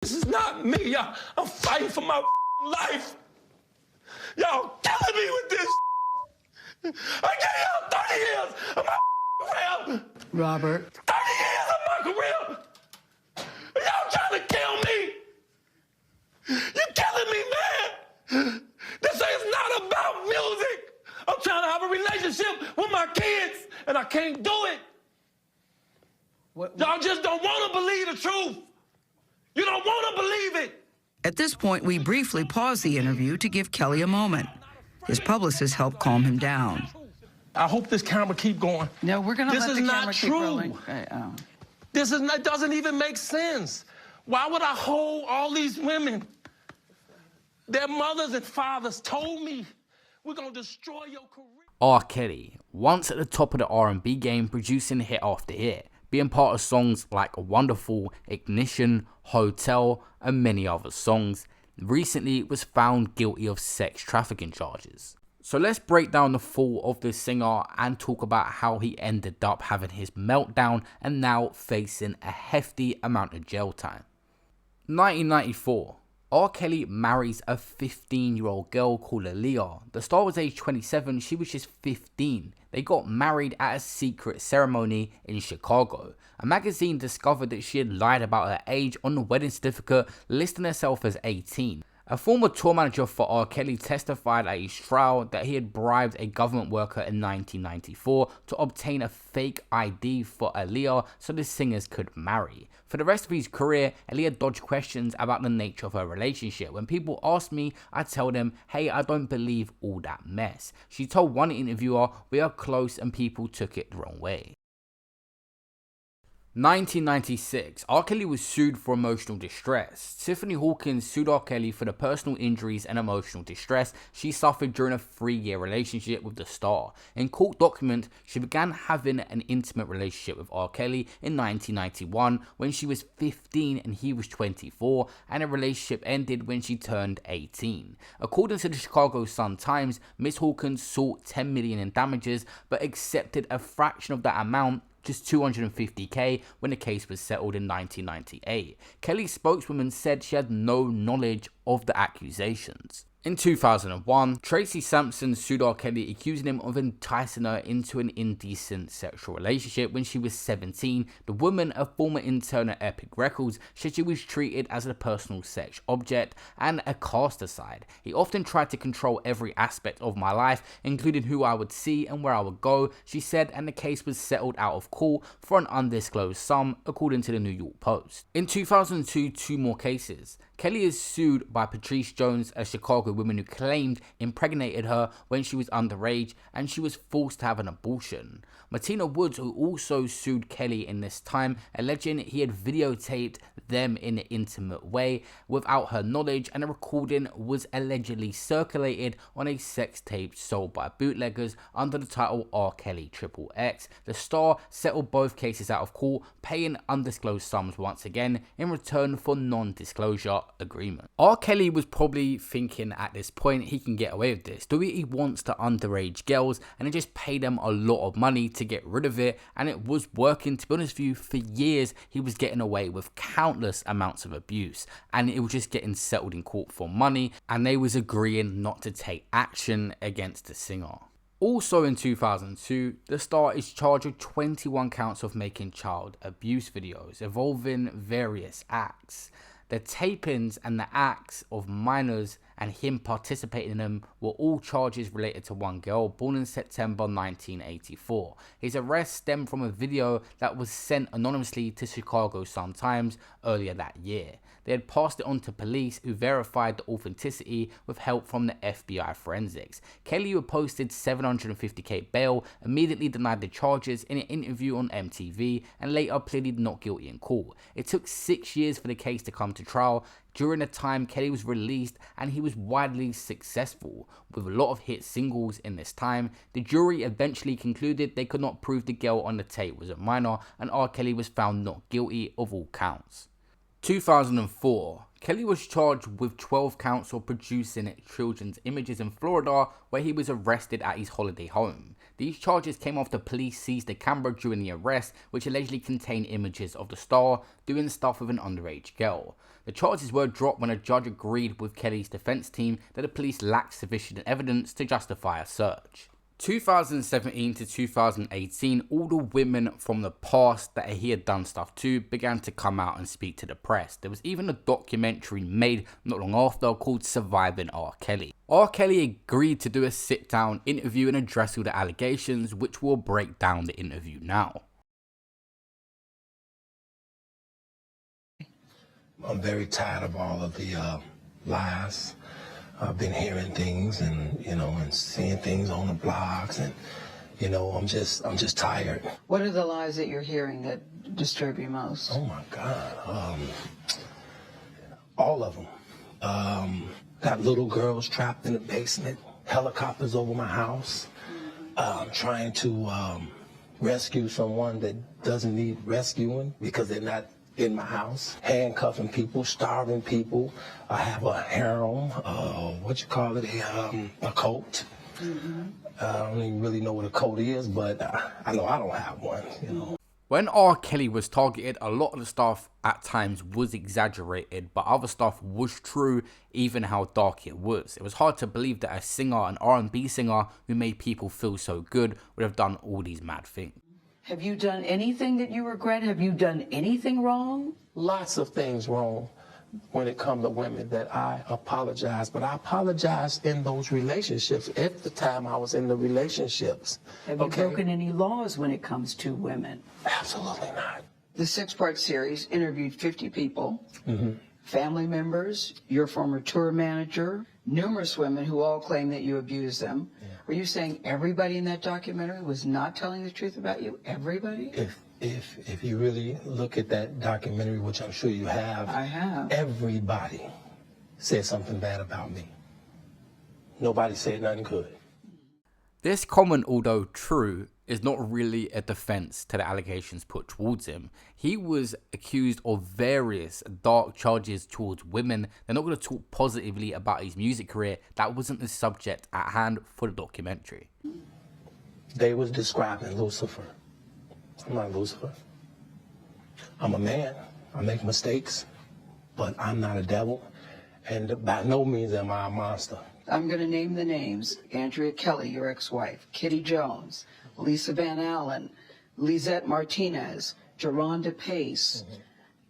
This is not me, y'all. I'm fighting for my life. Y'all killing me with this. I gave y'all 30 years of my career. Robert. 30 years of my career. Y'all trying to kill me. You killing me, man. This is not about music. I'm trying to have a relationship with my kids, and I can't do it. Y'all just don't want to believe the truth. You don't want to believe it. At this point, we briefly pause the interview to give Kelly a moment. His publicist helped calm him down. I hope this camera keep going. No, we're going to let the camera keep rolling. This is not, doesn't even make sense. Why would I hold all these women? Their mothers and fathers told me, we're going to destroy your career. R. Kelly, once at the top of the R&B game, producing hit after hit, being part of songs like Wonderful, Ignition, Hotel, and many other songs, recently was found guilty of sex trafficking charges. So let's break down the fall of this singer and talk about how he ended up having his meltdown and now facing a hefty amount of jail time. 1994. R. Kelly marries a 15-year-old girl called Aaliyah. The star was age 27, she was just 15. They got married at a secret ceremony in Chicago. A magazine discovered that she had lied about her age on the wedding certificate, listing herself as 18. A former tour manager for R. Kelly testified at his trial that he had bribed a government worker in 1994 to obtain a fake ID for Aaliyah so the singers could marry. For the rest of his career, Aaliyah dodged questions about the nature of her relationship. When people asked me, I tell them, hey, I don't believe all that mess. She told one interviewer, we are close and people took it the wrong way. 1996, R. Kelly was sued for emotional distress. Tiffany Hawkins sued R. Kelly for the personal injuries and emotional distress she suffered during a 3-year relationship with the star. In court document, she began having an intimate relationship with R. Kelly in 1991 when she was 15 and he was 24, and the relationship ended when she turned 18. According to the Chicago Sun-Times, Ms. Hawkins sought $10 million in damages but accepted a fraction of that amount, just $250K, when the case was settled in 1998. Kelly's spokeswoman said she had no knowledge of the accusations. In 2001, Tracy Sampson sued R. Kelly, accusing him of enticing her into an indecent sexual relationship when she was 17. The woman, a former intern at Epic Records, said she was treated as a personal sex object and a cast aside. He often tried to control every aspect of my life, including who I would see and where I would go, she said, and the case was settled out of court for an undisclosed sum, according to the New York Post. In 2002, 2 more cases. Kelly is sued by Patrice Jones, a Chicago woman who claimed impregnated her when she was underage and she was forced to have an abortion. Martina Woods, who also sued Kelly in this time, alleging he had videotaped them in an intimate way without her knowledge, and a recording was allegedly circulated on a sex tape sold by bootleggers under the title R. Kelly XXX. The star settled both cases out of court, paying undisclosed sums once again in return for non-disclosure agreement. R. Kelly was probably thinking at this point he can get away with this. Do what he wants to underage girls and then just pay them a lot of money to get rid of it, and it was working. To be honest with you, for years he was getting away with countless amounts of abuse, and it was just getting settled in court for money, and they was agreeing not to take action against the singer. Also in 2002, the star is charged with 21 counts of making child abuse videos involving various acts. The tapings and the acts of minors and him participating in them were all charges related to one girl born in September 1984. His arrest stemmed from a video that was sent anonymously to Chicago Sun-Times earlier that year. They had passed it on to police, who verified the authenticity with help from the FBI forensics. Kelly, who posted $750K bail, immediately denied the charges in an interview on MTV and later pleaded not guilty in court. It took 6 years for the case to come to trial. During the time, Kelly was released and he was widely successful with a lot of hit singles in this time. The jury eventually concluded they could not prove the girl on the tape was a minor, and R. Kelly was found not guilty of all counts. 2004, Kelly was charged with 12 counts of producing children's images in Florida, where he was arrested at his holiday home. These charges came after police seized the camera during the arrest, which allegedly contained images of the star doing stuff with an underage girl. The charges were dropped when a judge agreed with Kelly's defense team that the police lacked sufficient evidence to justify a search. 2017 to 2018, all the women from the past that he had done stuff to began to come out and speak to the press. There was even a documentary made not long after called Surviving R. Kelly. R. Kelly agreed to do a sit-down interview and address all the allegations, which will break down the interview now. I'm very tired of all of the lies. I've been hearing things and, and seeing things on the blogs and, I'm just tired. What are the lies that you're hearing that disturb you most? Oh my God. All of them. Got little girls trapped in the basement, helicopters over my house, trying to rescue someone that doesn't need rescuing because they're not in my house, handcuffing people, starving people. I have a harem, a cult. I don't even really know what a cult is, but I know I don't have one, When R. Kelly was targeted, a lot of the stuff at times was exaggerated, but other stuff was true, even how dark it was. It was hard to believe that a singer, an R&B singer who made people feel so good, would have done all these mad things. Have you done anything that you regret? Have you done anything wrong? Lots of things wrong when it comes to women that I apologize, but I apologize in those relationships at the time I was in the relationships. Have you broken any laws when it comes to women? Absolutely not. The 6-part series interviewed 50 people, family members, your former tour manager, numerous women who all claim that you abused them. Yeah. Are you saying everybody in that documentary was not telling the truth about you? Everybody? If you really look at that documentary, which I'm sure you have, I have. Everybody said something bad about me. Nobody said nothing good. This comment, although true, is not really a defense to the allegations put towards him. He was accused of various dark charges towards women. They're not going to talk positively about his music career. That wasn't the subject at hand for the documentary. They was describing Lucifer. I'm not Lucifer. I'm a man. I make mistakes, but I'm not a devil. And by no means am I a monster. I'm going to name the names. Andrea Kelly, your ex-wife, Kitty Jones, Lisa Van Allen, Lisette Martinez, Geronda Pace,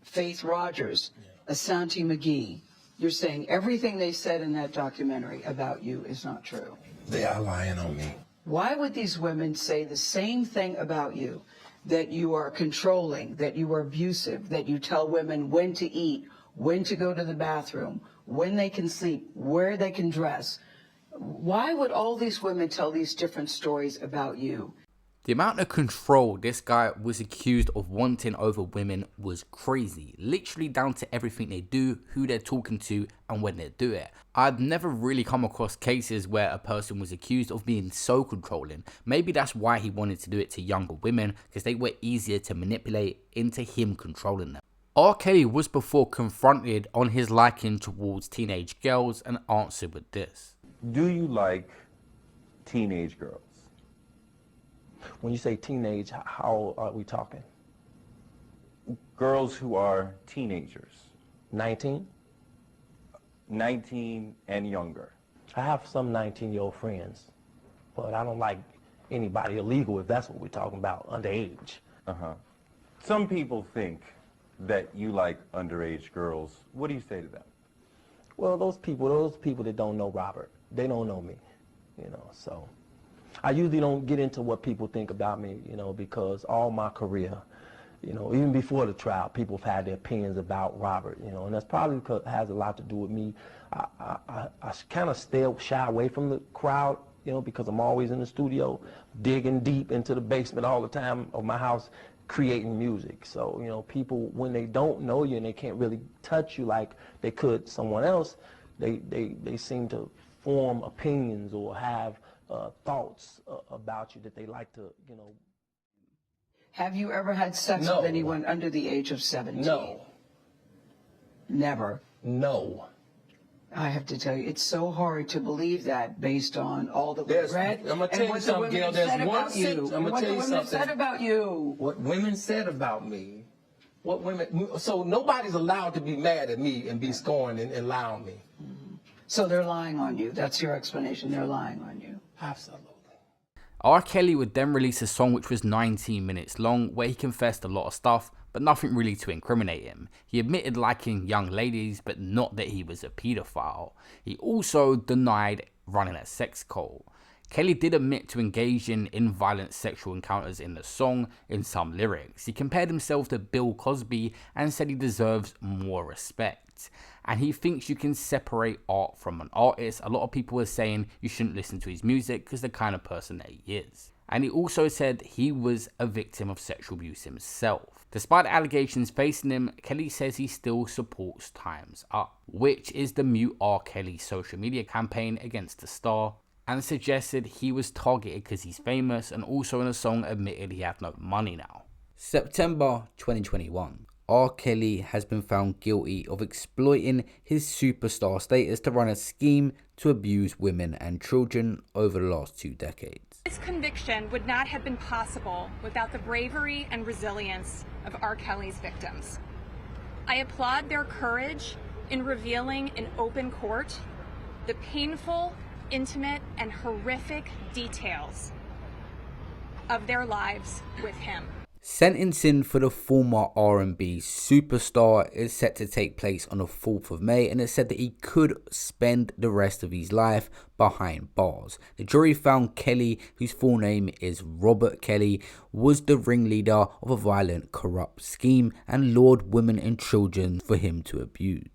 Faith Rogers, Asante McGee. You're saying everything they said in that documentary about you is not true. They are lying on me. Why would these women say the same thing about you? That you are controlling, that you are abusive, that you tell women when to eat, when to go to the bathroom, when they can sleep, where they can dress. Why would all these women tell these different stories about you? The amount of control this guy was accused of wanting over women was crazy. Literally down to everything they do, who they're talking to, and when they do it. I've never really come across cases where a person was accused of being so controlling. Maybe that's why he wanted to do it to younger women, because they were easier to manipulate into him controlling them. R. Kelly was before confronted on his liking towards teenage girls and answered with this. Do you like teenage girls? When you say teenage, how old are we talking? Girls who are teenagers. 19? 19 and younger. I have some 19-year-old friends, but I don't like anybody illegal, if that's what we're talking about, underage. Some people think that you like underage girls. What do you say to them? Well, those people that don't know Robert, they don't know me, so. I usually don't get into what people think about me, because all my career, even before the trial, people have had their opinions about Robert, and that's probably because it has a lot to do with me. I kind of shy away from the crowd, because I'm always in the studio, digging deep into the basement all the time of my house, creating music. So, people, when they don't know you and they can't really touch you like they could someone else, they seem to form opinions or have thoughts about you that they like to, Have you ever had sex with anyone under the age of 17? No. Never? No. I have to tell you, it's so hard to believe that based on all that we've read I'm gonna tell and you what the something, women Gail. have There's said one about you. I'm gonna What tell the you women have something. said about you. What women said about me. What women. So nobody's allowed to be mad at me and be scorned and lie on me. So they're lying on you. That's your explanation. They're lying on you. Absolutely. R. Kelly would then release a song which was 19 minutes long where he confessed a lot of stuff, but nothing really to incriminate him. He admitted liking young ladies, but not that he was a paedophile. He also denied running a sex cult. Kelly did admit to engaging in violent sexual encounters in the song in some lyrics. He compared himself to Bill Cosby and said he deserves more respect. And he thinks you can separate art from an artist. A lot of people are saying you shouldn't listen to his music because the kind of person that he is. And he also said he was a victim of sexual abuse himself. Despite the allegations facing him, Kelly says he still supports Time's Up, which is the Mute R. Kelly social media campaign against the star, and suggested he was targeted because he's famous, and also in a song admitted he had no money now. September 2021. R. Kelly has been found guilty of exploiting his superstar status to run a scheme to abuse women and children over the last 2 decades. This conviction would not have been possible without the bravery and resilience of R. Kelly's victims. I applaud their courage in revealing in open court the painful, intimate, and horrific details of their lives with him. Sentencing for the former R&B superstar is set to take place on the 4th of May, and it's said that he could spend the rest of his life behind bars. The jury found Kelly, whose full name is Robert Kelly, was the ringleader of a violent, corrupt scheme and lured women and children for him to abuse.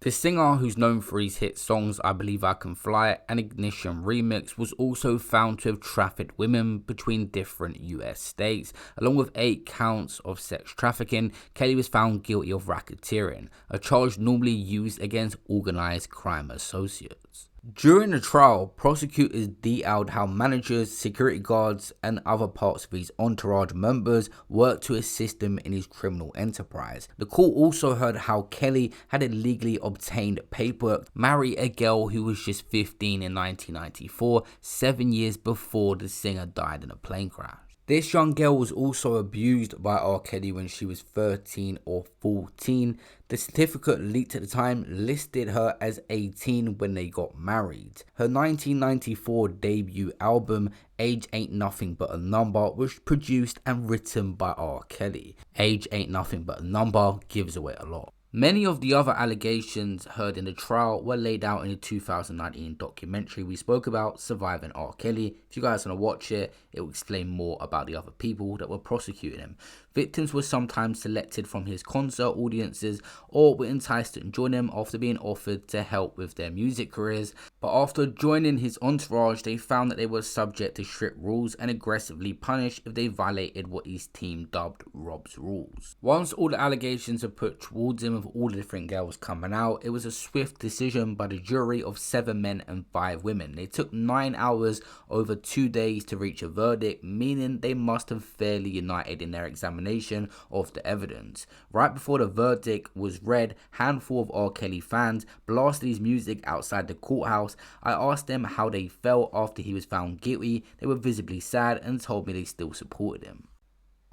The singer, who's known for his hit songs I Believe I Can Fly and Ignition Remix, was also found to have trafficked women between different US states. Along with 8 counts of sex trafficking, Kelly was found guilty of racketeering, a charge normally used against organized crime associates. During the trial, prosecutors detailed how managers, security guards, and other parts of his entourage members worked to assist him in his criminal enterprise. The court also heard how Kelly had illegally obtained paperwork to marry a girl who was just 15 in 1994, 7 years before the singer died in a plane crash. This young girl was also abused by R. Kelly when she was 13 or 14. The certificate leaked at the time listed her as 18 when they got married. Her 1994 debut album, Age Ain't Nothing But a Number, was produced and written by R. Kelly. Age Ain't Nothing But a Number gives away a lot. Many of the other allegations heard in the trial were laid out in the 2019 documentary we spoke about, Surviving R. Kelly. If you guys want to watch it, it will explain more about the other people that were prosecuting him. Victims were sometimes selected from his concert audiences or were enticed to join him after being offered to help with their music careers. But after joining his entourage, they found that they were subject to strict rules and aggressively punished if they violated what his team dubbed Rob's rules. Once all the allegations were put towards him, with all the different girls coming out, it was a swift decision by the jury of 7 men and 5 women. They took 9 hours over 2 days to reach a verdict, meaning they must have fairly united in their examination of the evidence. Right before the verdict was read, a handful of R. Kelly fans blasted his music outside the courthouse. I asked them how they felt after he was found guilty. They were visibly sad and told me they still supported him.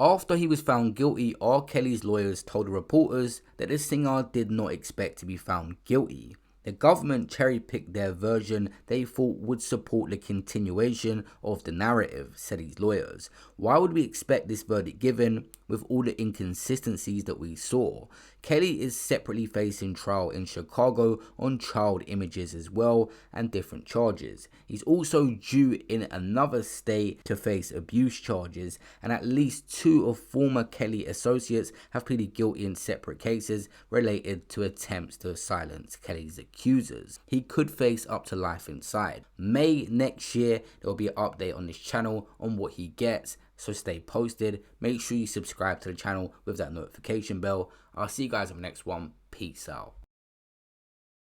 After he was found guilty, R. Kelly's lawyers told the reporters that the singer did not expect to be found guilty. The government cherry-picked their version they thought would support the continuation of the narrative, said his lawyers. Why would we expect this verdict given with all the inconsistencies that we saw? Kelly is separately facing trial in Chicago on child images as well and different charges. He's also due in another state to face abuse charges, and at least 2 of former Kelly associates have pleaded guilty in separate cases related to attempts to silence Kelly's accusers. He could face up to life inside. May next year, there will be an update on this channel on what he gets, so stay posted. Make sure you subscribe to the channel with that notification bell. I'll see you guys on the next one. Peace out.